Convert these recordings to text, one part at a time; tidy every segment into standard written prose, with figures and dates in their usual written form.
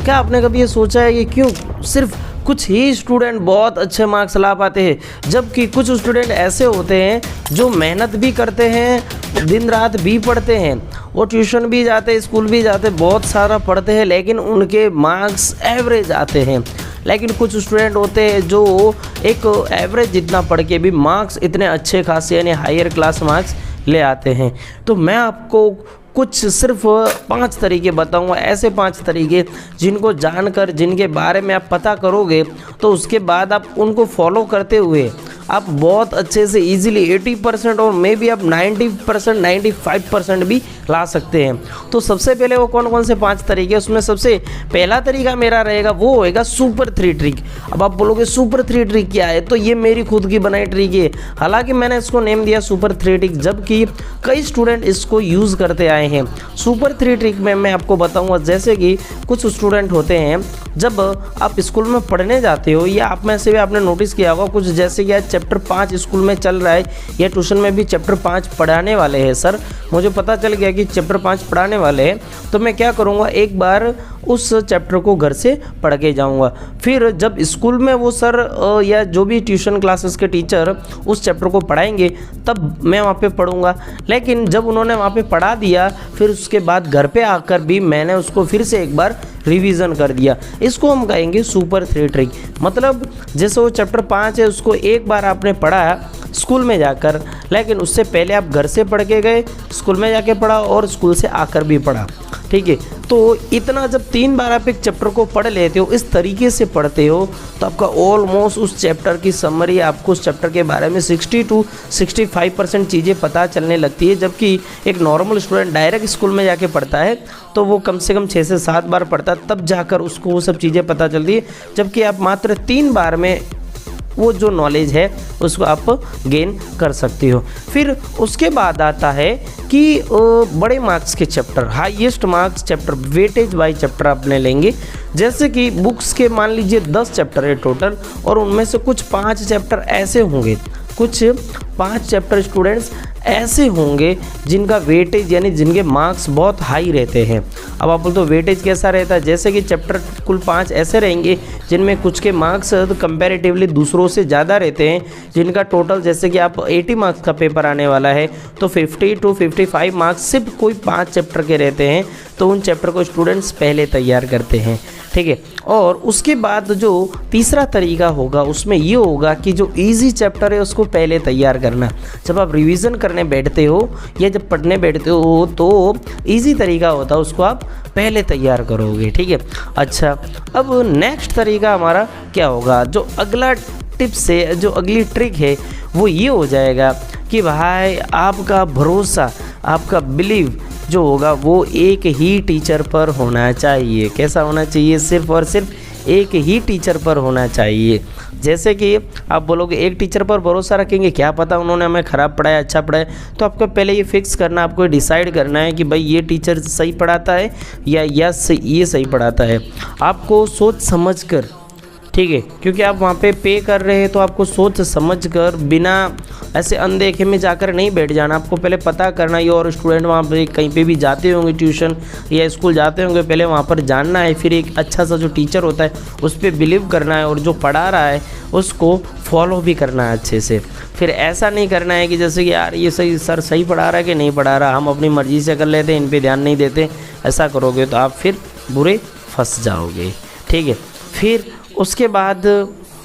क्या आपने कभी ये सोचा है कि क्यों सिर्फ कुछ ही स्टूडेंट बहुत अच्छे मार्क्स ला पाते हैं, जबकि कुछ स्टूडेंट ऐसे होते हैं जो मेहनत भी करते हैं, दिन रात भी पढ़ते हैं, वो ट्यूशन भी जाते हैं, स्कूल भी जाते हैं, बहुत सारा पढ़ते हैं, लेकिन उनके मार्क्स एवरेज आते हैं। लेकिन कुछ स्टूडेंट होते हैं जो एक एवरेज जितना पढ़ के भी मार्क्स इतने अच्छे खासे यानी हायर क्लास मार्क्स ले आते हैं। तो मैं आपको कुछ सिर्फ 5 तरीके बताऊंगा, ऐसे 5 तरीके जिनको जानकर, जिनके बारे में आप पता करोगे तो उसके बाद आप उनको फॉलो करते हुए आप बहुत अच्छे से इजीली 80% और मे बी आप 90% 95% भी ला सकते हैं। तो सबसे पहले वो कौन कौन से 5 तरीके, उसमें सबसे पहला तरीका मेरा रहेगा वो होएगा सुपर 3 ट्रिक। अब आप बोलोगे सुपर 3 ट्रिक क्या है, तो ये मेरी खुद की बनाई ट्रिक है। हालांकि मैंने इसको नेम दिया सुपर 3 ट्रिक, जबकि कई स्टूडेंट इसको यूज़ करते आए हैं। सुपर 3 ट्रिक में मैं आपको बताऊँगा, जैसे कि कुछ स्टूडेंट होते हैं जब आप स्कूल में पढ़ने जाते हो, या आप में से भी आपने नोटिस किया होगा कुछ, जैसे कि आज चैप्टर 5 स्कूल में चल रहा है या ट्यूशन में भी चैप्टर 5 पढ़ाने वाले हैं। सर मुझे पता चल गया कि चैप्टर 5 पढ़ाने वाले हैं, तो मैं क्या करूँगा, एक बार उस चैप्टर को घर से पढ़ के जाऊँगा। फिर जब स्कूल में वो सर या जो भी ट्यूशन क्लासेस के टीचर उस चैप्टर को पढ़ाएंगे तब मैं वहाँ पे पढ़ूँगा। लेकिन जब उन्होंने वहाँ पे पढ़ा दिया, फिर उसके बाद घर पे आकर भी मैंने उसको फिर से एक बार रिवीजन कर दिया। इसको हम कहेंगे सुपर 3 ट्रिक। मतलब जैसे वो चैप्टर 5 है, उसको एक बार आपने पढ़ा स्कूल में जाकर, लेकिन उससे पहले आप घर से पढ़ के गए, स्कूल में जाके पढ़ा और स्कूल से आकर भी पढ़ा। ठीक है, तो इतना जब 3 बार आप एक चैप्टर को पढ़ लेते हो, इस तरीके से पढ़ते हो, तो आपका ऑलमोस्ट उस चैप्टर की समरी, आपको उस चैप्टर के बारे में 60 to 65% चीज़ें पता चलने लगती है। जबकि एक नॉर्मल स्टूडेंट डायरेक्ट स्कूल में जाके पढ़ता है तो वो कम से कम 6 से 7 बार पढ़ता है, तब जाकर उसको वो सब चीज़ें पता चलती है। जबकि आप मात्र 3 बार में वो जो नॉलेज है उसको आप गेन कर सकते हो। फिर उसके बाद आता है कि बड़े मार्क्स के chapter, highest marks chapter, weightage wise chapter अपने लेंगे। जैसे कि बुक्स के मान लीजिए 10 चैप्टर है टोटल, और उनमें से कुछ 5 चैप्टर ऐसे होंगे, कुछ 5 चैप्टर स्टूडेंट्स ऐसे होंगे जिनका वेटेज यानी जिनके मार्क्स बहुत हाई रहते हैं। अब आप बोलते हो वेटेज कैसा रहता है, जैसे कि चैप्टर कुल 5 ऐसे रहेंगे जिनमें कुछ के मार्क्स कंपैरेटिवली दूसरों से ज़्यादा रहते हैं, जिनका टोटल, जैसे कि आप 80 मार्क्स का पेपर आने वाला है तो 50 to 55 मार्क्स सिर्फ कोई 5 चैप्टर के रहते हैं। तो उन चैप्टर को स्टूडेंट्स पहले तैयार करते हैं। ठीक है, और उसके बाद जो तीसरा तरीका होगा उसमें ये होगा कि जो इजी चैप्टर है उसको पहले तैयार करना। जब आप रिवीजन करने बैठते हो या जब पढ़ने बैठते हो तो इजी तरीका होता है, उसको आप पहले तैयार करोगे। ठीक है, अच्छा, अब नेक्स्ट तरीका हमारा क्या होगा, जो अगला टिप्स है, जो अगली ट्रिक है वो ये हो जाएगा कि भाई आपका भरोसा, आपका बिलीव जो होगा वो एक ही टीचर पर होना चाहिए। कैसा होना चाहिए, सिर्फ और सिर्फ एक ही टीचर पर होना चाहिए। जैसे कि आप बोलोगे एक टीचर पर भरोसा रखेंगे, क्या पता उन्होंने हमें ख़राब पढ़ाया अच्छा पढ़ाया, तो आपको पहले ये फिक्स करना, आपको डिसाइड करना है कि भाई ये टीचर सही पढ़ाता है या ये सही पढ़ाता है। आपको सोच समझ कर, ठीक है, क्योंकि आप वहाँ पे कर रहे हैं तो आपको सोच समझ कर, बिना ऐसे अनदेखे में जाकर नहीं बैठ जाना। आपको पहले पता करना है, और स्टूडेंट वहाँ पे कहीं पे भी जाते होंगे, ट्यूशन या स्कूल जाते होंगे, पहले वहाँ पर जानना है, फिर एक अच्छा सा जो टीचर होता है उस पर बिलीव करना है, और जो पढ़ा रहा है उसको फॉलो भी करना है अच्छे से। फिर ऐसा नहीं करना है कि जैसे कि यार ये सही सर सही पढ़ा रहा है कि नहीं पढ़ा रहा, हम अपनी मर्ज़ी से कर लेते हैं, इन पर ध्यान नहीं देते। ऐसा करोगे तो आप फिर बुरे फंस जाओगे। ठीक है, फिर उसके बाद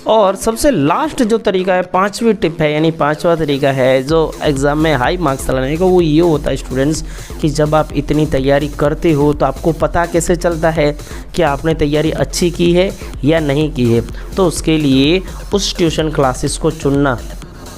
और सबसे लास्ट जो तरीका है, 5वीं टिप है, यानी 5वां तरीका है जो एग्ज़ाम में हाई मार्क्स लाने का, वो ये होता है स्टूडेंट्स कि जब आप इतनी तैयारी करते हो तो आपको पता कैसे चलता है कि आपने तैयारी अच्छी की है या नहीं की है। तो उसके लिए उस ट्यूशन क्लासेस को चुनना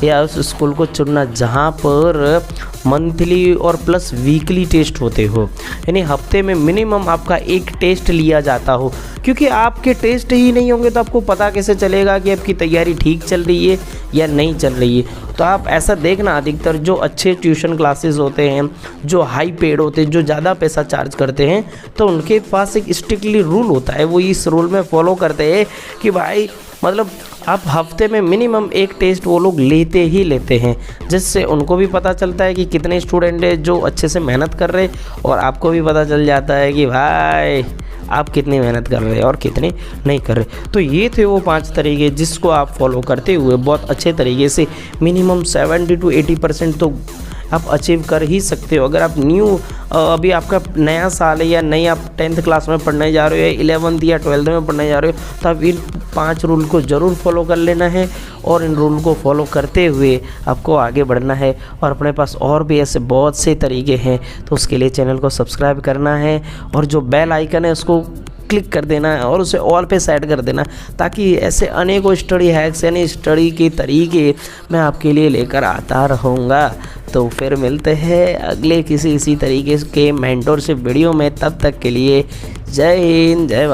या उस स्कूल को चुनना जहाँ पर मंथली और प्लस वीकली टेस्ट होते हो, यानी हफ्ते में मिनिमम आपका एक टेस्ट लिया जाता हो। क्योंकि आपके टेस्ट ही नहीं होंगे तो आपको पता कैसे चलेगा कि आपकी तैयारी ठीक चल रही है या नहीं चल रही है। तो आप ऐसा देखना, अधिकतर जो अच्छे ट्यूशन क्लासेस होते हैं, जो हाई पेड होते हैं, जो ज़्यादा पैसा चार्ज करते हैं, तो उनके पास एक स्ट्रिक्टली रूल होता है, वो इस रूल में फॉलो करते हैं कि भाई मतलब आप हफ्ते में मिनिमम एक टेस्ट वो लोग लेते ही लेते हैं, जिससे उनको भी पता चलता है कि कितने स्टूडेंट हैं जो अच्छे से मेहनत कर रहे हैं, और आपको भी पता चल जाता है कि भाई आप कितनी मेहनत कर रहे हैं और कितनी नहीं कर रहे। तो ये थे वो 5 तरीके जिसको आप फॉलो करते हुए बहुत अच्छे तरीके से मिनिमम 70 to 80% तो आप अचीव कर ही सकते हो। अगर आप अभी आपका नया साल है या नई आप 10th क्लास में पढ़ने जा रहे हो या 11th या 12th में पढ़ने जा रहे हो, तो आप इन 5 रूल को ज़रूर फॉलो कर लेना है और इन रूल को फॉलो करते हुए आपको आगे बढ़ना है। और अपने पास और भी ऐसे बहुत से तरीके हैं, तो उसके लिए चैनल को सब्सक्राइब करना है और जो बेल आइकन है उसको क्लिक कर देना है और उसे ऑल पे सेट कर देना, ताकि ऐसे अनेकों स्टडी हैक्स यानी स्टडी के तरीके मैं आपके लिए लेकर आता रहूँगा। तो फिर मिलते हैं अगले किसी इसी तरीके के मेंटरशिप वीडियो में, तब तक के लिए जय हिंद जय भारत।